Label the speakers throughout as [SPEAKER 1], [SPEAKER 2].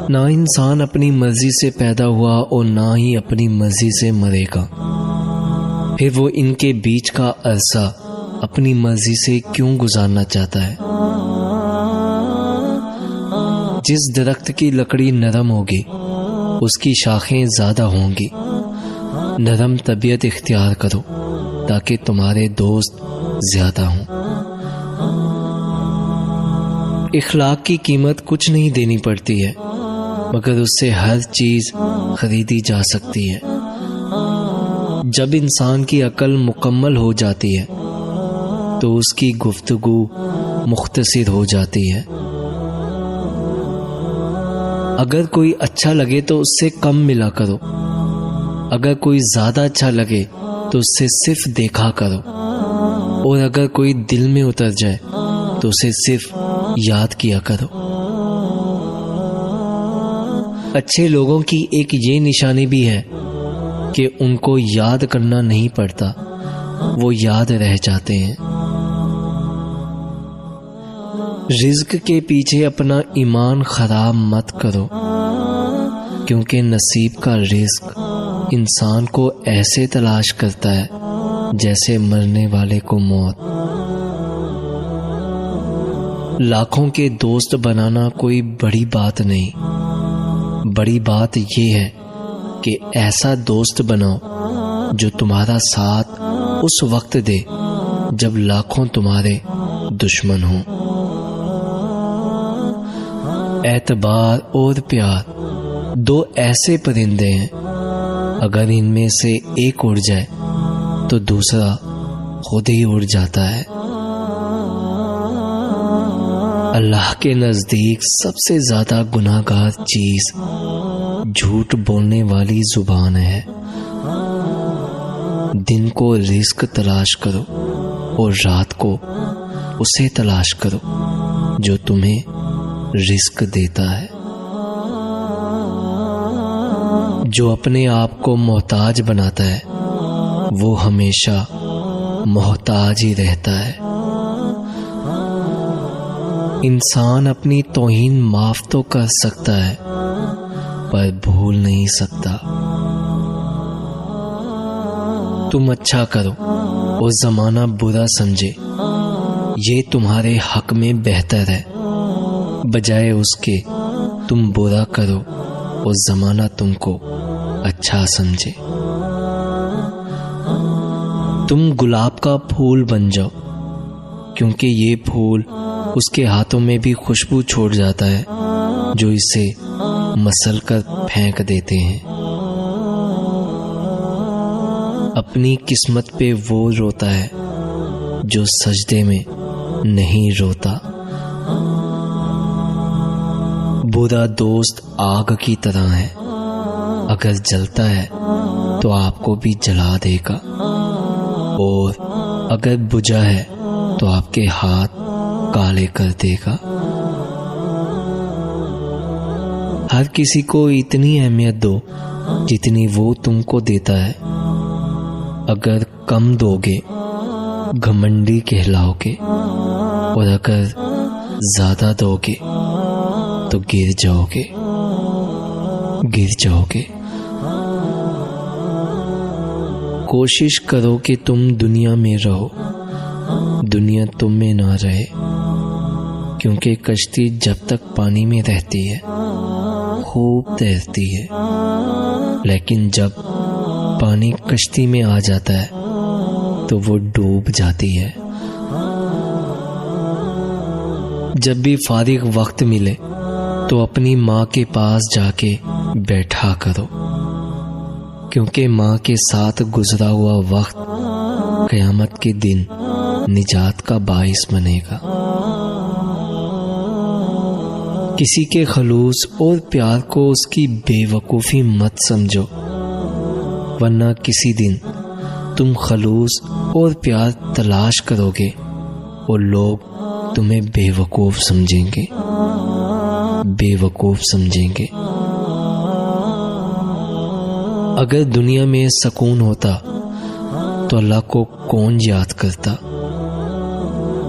[SPEAKER 1] نہ انسان اپنی مرضی سے پیدا ہوا اور نہ ہی اپنی مرضی سے مرے گا، پھر وہ ان کے بیچ کا عرصہ اپنی مرضی سے کیوں گزارنا چاہتا ہے؟ جس درخت کی لکڑی نرم ہوگی اس کی شاخیں زیادہ ہوں گی۔ نرم طبیعت اختیار کرو تاکہ تمہارے دوست زیادہ ہوں۔ اخلاق کی قیمت کچھ نہیں دینی پڑتی ہے، مگر اس سے ہر چیز خریدی جا سکتی ہے۔ جب انسان کی عقل مکمل ہو جاتی ہے تو اس کی گفتگو مختصر ہو جاتی ہے۔ اگر کوئی اچھا لگے تو اس سے کم ملا کرو، اگر کوئی زیادہ اچھا لگے تو اس سے صرف دیکھا کرو، اور اگر کوئی دل میں اتر جائے تو اسے صرف یاد کیا کرو۔ اچھے لوگوں کی ایک یہ نشانی بھی ہے کہ ان کو یاد کرنا نہیں پڑتا، وہ یاد رہ جاتے ہیں۔ رزق کے پیچھے اپنا ایمان خراب مت کرو، کیونکہ نصیب کا رزق انسان کو ایسے تلاش کرتا ہے جیسے مرنے والے کو موت۔ لاکھوں کے دوست بنانا کوئی بڑی بات نہیں، بڑی بات یہ ہے کہ ایسا دوست بناؤ جو تمہارا ساتھ اس وقت دے جب لاکھوں تمہارے دشمن ہوں۔ اعتبار اور پیار دو ایسے پرندے ہیں، اگر ان میں سے ایک اڑ جائے تو دوسرا خود ہی اڑ جاتا ہے۔ اللہ کے نزدیک سب سے زیادہ گناہ گار چیز جھوٹ بولنے والی زبان ہے۔ دن کو رزق تلاش کرو اور رات کو اسے تلاش کرو جو تمہیں رزق دیتا ہے۔ جو اپنے آپ کو محتاج بناتا ہے وہ ہمیشہ محتاج ہی رہتا ہے۔ انسان اپنی توہین معاف تو کر سکتا ہے پر بھول نہیں سکتا۔ تم اچھا کرو اور زمانہ برا سمجھے، یہ تمہارے حق میں بہتر ہے، بجائے اس کے تم برا کرو اور زمانہ تم کو اچھا سمجھے۔ تم گلاب کا پھول بن جاؤ، کیونکہ یہ پھول اس کے ہاتھوں میں بھی خوشبو چھوڑ جاتا ہے جو اسے مسل کر پھینک دیتے ہیں۔ اپنی قسمت پہ وہ روتا ہے جو سجدے میں نہیں روتا۔ برا دوست آگ کی طرح ہے، اگر جلتا ہے تو آپ کو بھی جلا دے گا، اور اگر بجھا ہے تو آپ کے ہاتھ کالے کر دے گا۔ ہر کسی کو اتنی اہمیت دو جتنی وہ تم کو دیتا ہے۔ اگر کم دو گے گھمنڈی کہلاؤ گے، اور اگر زیادہ دو گے تو گر جاؤ گے۔ کوشش کرو کہ تم دنیا میں رہو، دنیا تم میں نہ رہے، کیونکہ کشتی جب تک پانی میں رہتی ہے خوب تیرتی ہے، لیکن جب پانی کشتی میں آ جاتا ہے تو وہ ڈوب جاتی ہے۔ جب بھی فارغ وقت ملے تو اپنی ماں کے پاس جا کے بیٹھا کرو، کیونکہ ماں کے ساتھ گزرا ہوا وقت قیامت کے دن نجات کا باعث بنے گا۔ کسی کے خلوص اور پیار کو اس کی بے وقوفی مت سمجھو، ورنہ کسی دن تم خلوص اور پیار تلاش کرو گے اور لوگ تمہیں بے وقوف سمجھیں گے۔ اگر دنیا میں سکون ہوتا تو اللہ کو کون یاد کرتا؟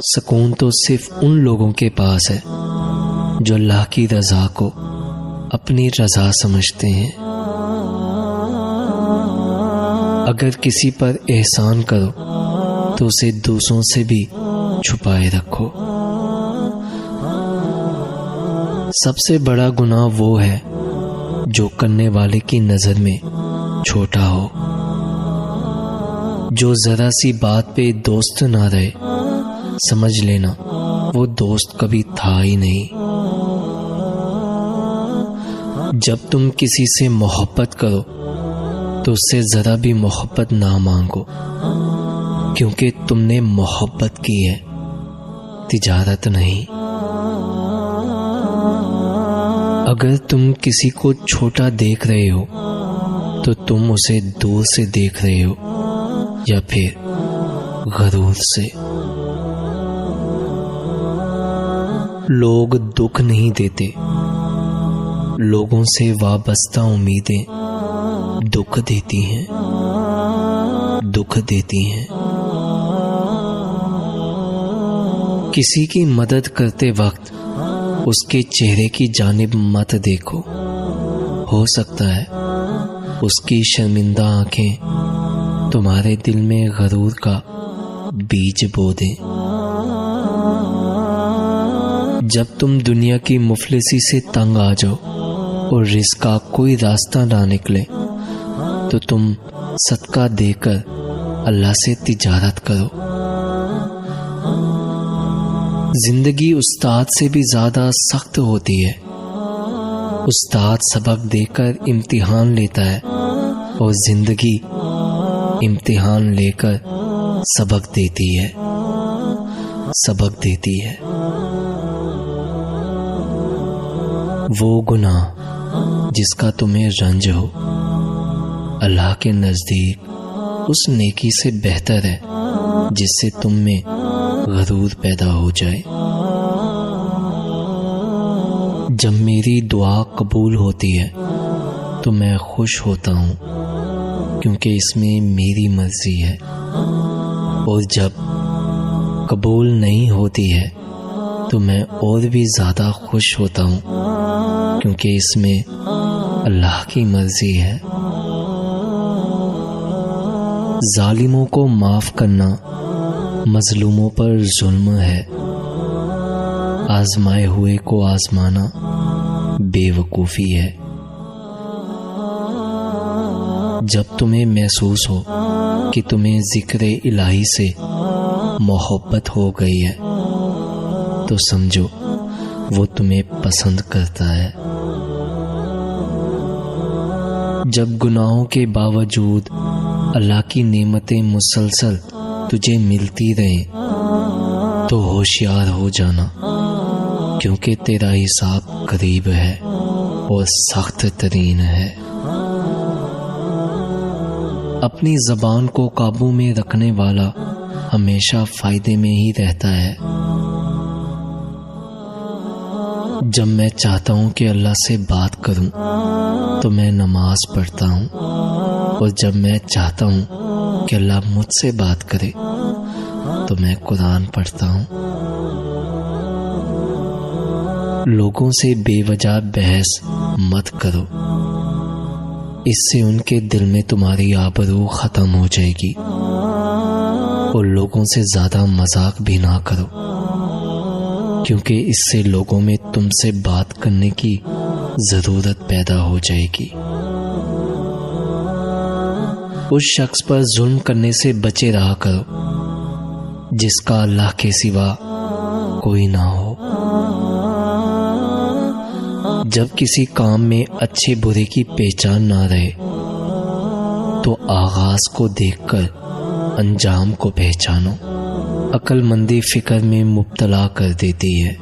[SPEAKER 1] سکون تو صرف ان لوگوں کے پاس ہے جو اللہ کی رضا کو اپنی رضا سمجھتے ہیں۔ اگر کسی پر احسان کرو تو اسے دوسروں سے بھی چھپائے رکھو۔ سب سے بڑا گناہ وہ ہے جو کرنے والے کی نظر میں چھوٹا ہو۔ جو ذرا سی بات پہ دوست نہ رہے، سمجھ لینا وہ دوست کبھی تھا ہی نہیں۔ جب تم کسی سے محبت کرو تو اس سے ذرا بھی محبت نہ مانگو، کیونکہ تم نے محبت کی ہے، تجارت نہیں۔ اگر تم کسی کو چھوٹا دیکھ رہے ہو تو تم اسے دور سے دیکھ رہے ہو یا پھر غرور سے۔ لوگ دکھ نہیں دیتے، لوگوں سے وابستہ امیدیں دکھ دیتی ہیں، دکھ دیتی ہیں۔ کسی کی مدد کرتے وقت اس کے چہرے کی جانب مت دیکھو، ہو سکتا ہے اس کی شرمندہ آنکھیں تمہارے دل میں غرور کا بیج بو دیں۔ جب تم دنیا کی مفلسی سے تنگ آ جاؤ اور رزق کا کوئی راستہ نہ نکلے تو تم صدقہ دے کر اللہ سے تجارت کرو۔ زندگی استاد سے بھی زیادہ سخت ہوتی ہے۔ استاد سبق دے کر امتحان لیتا ہے اور زندگی امتحان لے کر سبق دیتی ہے، سبق دیتی ہے۔ وہ گناہ جس کا تمہیں رنج ہو، اللہ کے نزدیک اس نیکی سے بہتر ہے جس سے تم میں غرور پیدا ہو جائے۔ جب میری دعا قبول ہوتی ہے تو میں خوش ہوتا ہوں، کیونکہ اس میں میری مرضی ہے، اور جب قبول نہیں ہوتی ہے تو میں اور بھی زیادہ خوش ہوتا ہوں، کیونکہ اس میں اللہ کی مرضی ہے۔ ظالموں کو معاف کرنا مظلوموں پر ظلم ہے، آزمائے ہوئے کو آزمانا بے وقوفی ہے۔ جب تمہیں محسوس ہو کہ تمہیں ذکر الہی سے محبت ہو گئی ہے تو سمجھو وہ تمہیں پسند کرتا ہے۔ جب گناہوں کے باوجود اللہ کی نعمتیں مسلسل تجھے ملتی رہیں تو ہوشیار ہو جانا، کیونکہ تیرا حساب قریب ہے اور سخت ترین ہے۔ اپنی زبان کو قابو میں رکھنے والا ہمیشہ فائدے میں ہی رہتا ہے۔ جب میں چاہتا ہوں کہ اللہ سے بات کروں تو میں نماز پڑھتا ہوں، اور جب میں چاہتا ہوں کہ اللہ مجھ سے بات کرے تو میں قرآن پڑھتا ہوں۔ لوگوں سے بے وجہ بحث مت کرو، اس سے ان کے دل میں تمہاری آبرو ختم ہو جائے گی، اور لوگوں سے زیادہ مذاق بھی نہ کرو، کیونکہ اس سے لوگوں میں تم سے بات کرنے کی ضرورت پیدا ہو جائے گی۔ اس شخص پر ظلم کرنے سے بچے رہا کرو جس کا اللہ کے سوا کوئی نہ ہو۔ جب کسی کام میں اچھے برے کی پہچان نہ رہے تو آغاز کو دیکھ کر انجام کو پہچانو۔ عقل مندی فکر میں مبتلا کر دیتی ہے۔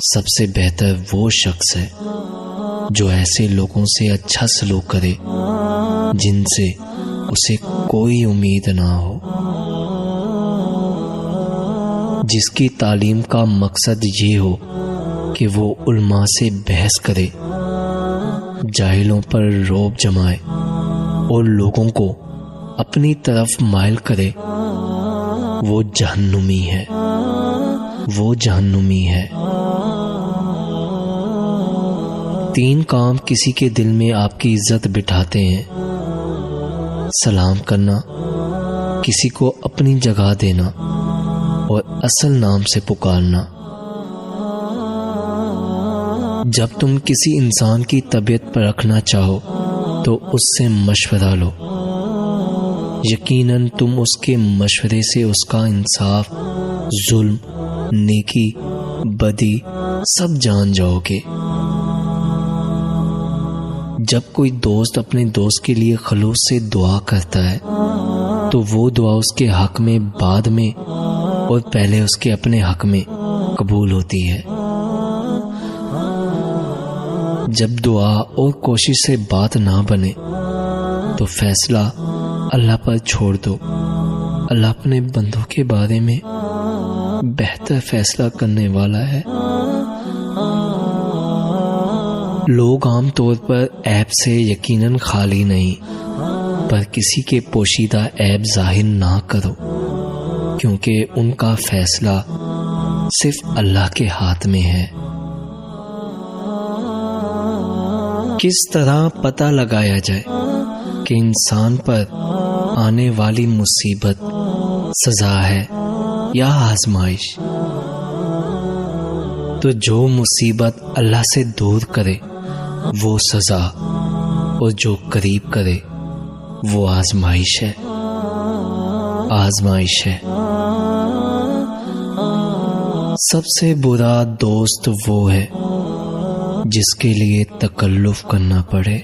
[SPEAKER 1] سب سے بہتر وہ شخص ہے جو ایسے لوگوں سے اچھا سلوک کرے جن سے اسے کوئی امید نہ ہو، جس کی تعلیم کا مقصد یہ ہو کہ وہ علماء سے بحث کرے، جاہلوں پر رعب جمائے اور لوگوں کو اپنی طرف مائل کرے، وہ جہنمی ہے، وہ جہنمی ہے۔ 3 کام کسی کے دل میں آپ کی عزت بٹھاتے ہیں: سلام کرنا، کسی کو اپنی جگہ دینا اور اصل نام سے پکارنا۔ جب تم کسی انسان کی طبیعت پر رکھنا چاہو تو اس سے مشورہ لو، یقیناً تم اس کے مشورے سے اس کا انصاف، ظلم، نیکی، بدی سب جان جاؤ گے۔ جب کوئی دوست اپنے دوست کے لیے خلوص سے دعا کرتا ہے تو وہ دعا اس کے حق میں بعد میں اور پہلے اس کے اپنے حق میں قبول ہوتی ہے۔ جب دعا اور کوشش سے بات نہ بنے تو فیصلہ اللہ پر چھوڑ دو۔ اللہ اپنے بندوں کے بارے میں بہتر فیصلہ کرنے والا ہے۔ لوگ عام طور پر عیب سے یقیناً خالی نہیں، پر کسی کے پوشیدہ عیب ظاہر نہ کرو، کیونکہ ان کا فیصلہ صرف اللہ کے ہاتھ میں ہے۔ کس طرح پتہ لگایا جائے کہ انسان پر آنے والی مصیبت سزا ہے یا آزمائش؟ تو جو مصیبت اللہ سے دور کرے وہ سزا، اور جو قریب کرے وہ آزمائش ہے۔ آزمائش ہے۔ سب سے برا دوست وہ ہے جس کے لیے تکلف کرنا پڑے۔